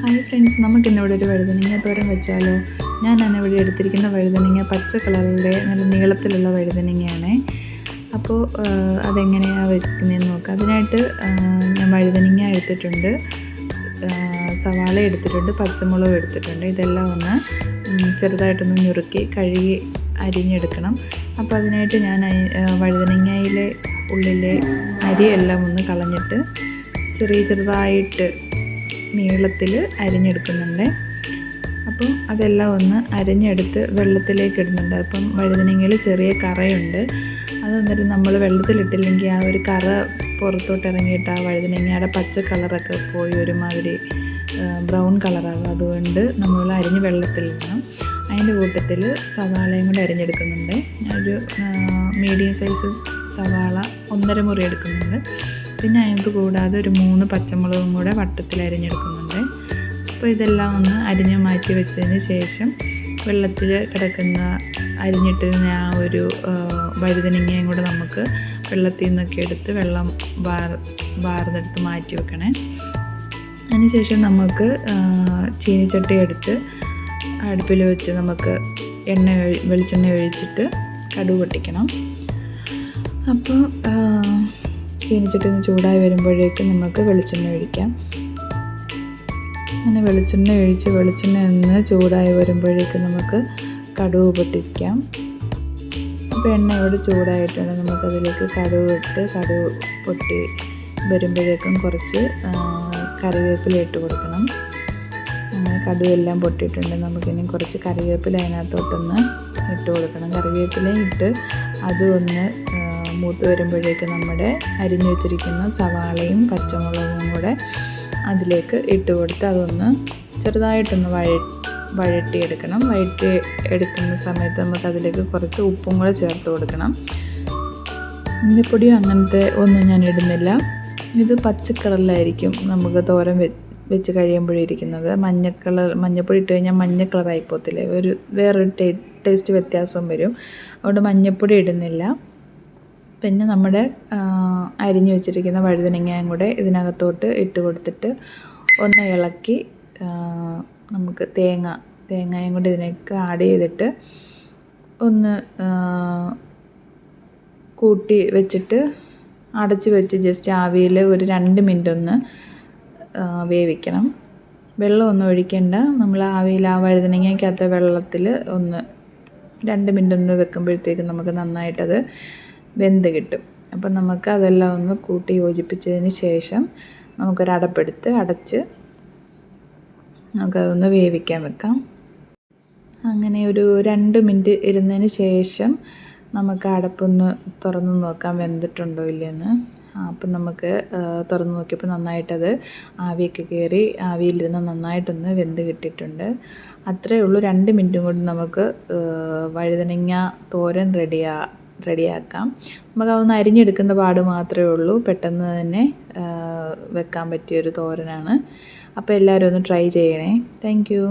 Hi friends, നമുക്കിന്നിവിടെ ഒരു വഴുതനങ്ങ തോരൻ വെച്ചാലോ. ഞാനിവിടെ എടുത്തിരിക്കുന്ന വഴുതനങ്ങ പച്ച കളറിലെ നല്ല നീളത്തിലുള്ള വഴുതനങ്ങയാണ്. അപ്പോൾ അതെങ്ങനെയാണ് വെക്കുന്നതെന്ന് നോക്കാം. അതിനായിട്ട് ഞാൻ വഴുതനങ്ങ എടുത്തിട്ടുണ്ട്, സവാള എടുത്തിട്ടുണ്ട്, പച്ചമുളക് എടുത്തിട്ടുണ്ട്. ഇതെല്ലാം ഒന്ന് ചെറുതായിട്ടൊന്ന് ഞുറുക്കി കഴുകി അരിഞ്ഞെടുക്കണം. അപ്പോൾ അതിനായിട്ട് ഞാൻ വഴുതനങ്ങയിലെ ഉള്ളിലെ അരിയെല്ലാം ഒന്ന് കളഞ്ഞിട്ട് ചെറുതായിട്ട് നീളത്തിൽ അരിഞ്ഞെടുക്കുന്നുണ്ട്. അപ്പം അതെല്ലാം ഒന്ന് അരിഞ്ഞെടുത്ത് വെള്ളത്തിലേക്ക് ഇടുന്നുണ്ട്. അപ്പം വഴുതനങ്ങയിൽ ചെറിയ കറയുണ്ട്. അതെന്നിട്ട് നമ്മൾ വെള്ളത്തിലിട്ടില്ലെങ്കിൽ ആ ഒരു കറ പുറത്തോട്ട് ഇറങ്ങിയിട്ട് ആ വഴുതനങ്ങയുടെ പച്ച കളറൊക്കെ പോയി ഒരുമാതിരി ബ്രൗൺ കളറാകും. അതുകൊണ്ട് നമ്മൾ അരിഞ്ഞ് വെള്ളത്തിലിടണം. അതിൻ്റെ കൂട്ടത്തിൽ സവാളയും കൂടെ അരിഞ്ഞെടുക്കുന്നുണ്ട്. ഞാനൊരു മീഡിയം സൈസ് സവാള 1.5 മുറി എടുക്കുന്നുണ്ട്. പിന്നെ അതിനകത്ത് കൂടാതെ ഒരു 3 പച്ചമുളകും കൂടെ വട്ടത്തിൽ അരിഞ്ഞെടുക്കുന്നുണ്ട്. അപ്പോൾ ഇതെല്ലാം ഒന്ന് അരിഞ്ഞ് മാറ്റി വെച്ചതിന് ശേഷം വെള്ളത്തിൽ കിടക്കുന്ന അരിഞ്ഞിട്ടിരുന്ന ആ ഒരു വഴുതനങ്ങയും കൂടെ നമുക്ക് വെള്ളത്തിൽ നിന്നൊക്കെ എടുത്ത് വെള്ളം വാർന്നെടുത്ത് മാറ്റി വെക്കണേ. അതിനുശേഷം നമുക്ക് ചീനിച്ചട്ടി എടുത്ത് അടുപ്പിൽ വെച്ച് നമുക്ക് വെളിച്ചെണ്ണ ഒഴിച്ചിട്ട് കടുക് പൊട്ടിക്കണം. അപ്പോൾ ചീനിച്ചട്ടി ഒന്ന് ചൂടായി വരുമ്പോഴേക്കും നമുക്ക് വെളിച്ചെണ്ണ ഒഴിക്കാം. അങ്ങനെ വെളിച്ചെണ്ണ ഒഴിച്ച് വെളിച്ചെണ്ണ ഒന്ന് ചൂടായി വരുമ്പോഴേക്കും നമുക്ക് കടുക് പൊട്ടിക്കാം. അപ്പോൾ എണ്ണ ഇവിടെ ചൂടായിട്ടുണ്ട്. നമുക്കതിലേക്ക് കടുക് ഇട്ട് കടുക് പൊട്ടി വരുമ്പോഴേക്കും കുറച്ച് കറിവേപ്പില ഇട്ട് കൊടുക്കണം. അങ്ങനെ കടുവെല്ലാം പൊട്ടിയിട്ടുണ്ട്. നമുക്കിനി കുറച്ച് കറിവേപ്പില അതിനകത്തോട്ടൊന്ന് ഇട്ട് കൊടുക്കണം. കറിവേപ്പിലയും ഇട്ട് അതൊന്ന് മൂത്ത് വരുമ്പോഴേക്ക് നമ്മുടെ അരിഞ്ഞു വെച്ചിരിക്കുന്ന സവാളയും പച്ചമുളകും കൂടെ അതിലേക്ക് ഇട്ട് കൊടുത്ത് അതൊന്ന് ചെറുതായിട്ടൊന്ന് വഴറ്റിയെടുക്കണം. വഴറ്റി എടുക്കുന്ന സമയത്ത് നമുക്കതിലേക്ക് കുറച്ച് ഉപ്പും കൂടെ ചേർത്ത് കൊടുക്കണം. മഞ്ഞപ്പൊടിയോ അങ്ങനത്തെ ഒന്നും ഞാൻ ഇടുന്നില്ല. ഇത് പച്ചക്കളറിലായിരിക്കും നമുക്ക് തോരൻ വെച്ച് കഴിയുമ്പോഴിരിക്കുന്നത്. മഞ്ഞപ്പൊടി ഇട്ട് കഴിഞ്ഞാൽ മഞ്ഞ കളറായി പോകത്തില്ലേ, വേറൊരു ടേസ്റ്റ് വ്യത്യാസവും വരും. അതുകൊണ്ട് മഞ്ഞപ്പൊടി ഇടുന്നില്ല. പിന്നെ നമ്മുടെ അരിഞ്ഞു വെച്ചിരിക്കുന്ന വഴുതനങ്ങയും കൂടെ ഇതിനകത്തോട്ട് ഇട്ട് കൊടുത്തിട്ട് ഒന്ന് ഇളക്കി നമുക്ക് തേങ്ങയും കൂടെ ഇതിനൊക്കെ ആഡ് ചെയ്തിട്ട് ഒന്ന് കൂട്ടി വെച്ചിട്ട് അടച്ച് വെച്ച് ജസ്റ്റ് ആവിയിൽ ഒരു 2 മിനിറ്റ് ഒന്ന് വേവിക്കണം. വെള്ളമൊന്നും ഒഴിക്കേണ്ട. നമ്മൾ ആവിയിൽ ആ വഴുതനങ്ങയ്ക്കകത്ത വെള്ളത്തിൽ ഒന്ന് 2 മിനിറ്റ് ഒന്ന് വെക്കുമ്പോഴത്തേക്കും നമുക്ക് നന്നായിട്ടത് വെന്ത് കിട്ടും. അപ്പം നമുക്ക് അതെല്ലാം ഒന്ന് കൂട്ടി യോജിപ്പിച്ചതിന് ശേഷം നമുക്കൊരടപ്പെടുത്ത് അടച്ച് നമുക്കതൊന്ന് വേവിക്കാൻ വെക്കാം. അങ്ങനെ ഒരു 2 മിനിറ്റ് ഇരുന്നതിന് ശേഷം നമുക്ക് അടപ്പൊന്ന് തുറന്ന് നോക്കാം വെന്തിട്ടുണ്ടോ ഇല്ലയെന്ന്. അപ്പം നമുക്ക് തുറന്ന് നോക്കിയപ്പോൾ നന്നായിട്ടത് ആവിയൊക്കെ കയറി ആവിയിലിരുന്ന് നന്നായിട്ടൊന്ന് വെന്ത് കിട്ടിയിട്ടുണ്ട്. അത്രയേ ഉള്ളൂ. 2 മിനിറ്റും കൊണ്ട് നമുക്ക് വഴുതനങ്ങ തോരൻ റെഡിയാക്കാം. നമുക്കതൊന്ന് അരിഞ്ഞെടുക്കുന്ന പാട് മാത്രമേ ഉള്ളൂ. പെട്ടെന്ന് തന്നെ വെക്കാൻ പറ്റിയൊരു തോരനാണ്. അപ്പോൾ എല്ലാവരും ഒന്ന് ട്രൈ ചെയ്യണേ. Thank you.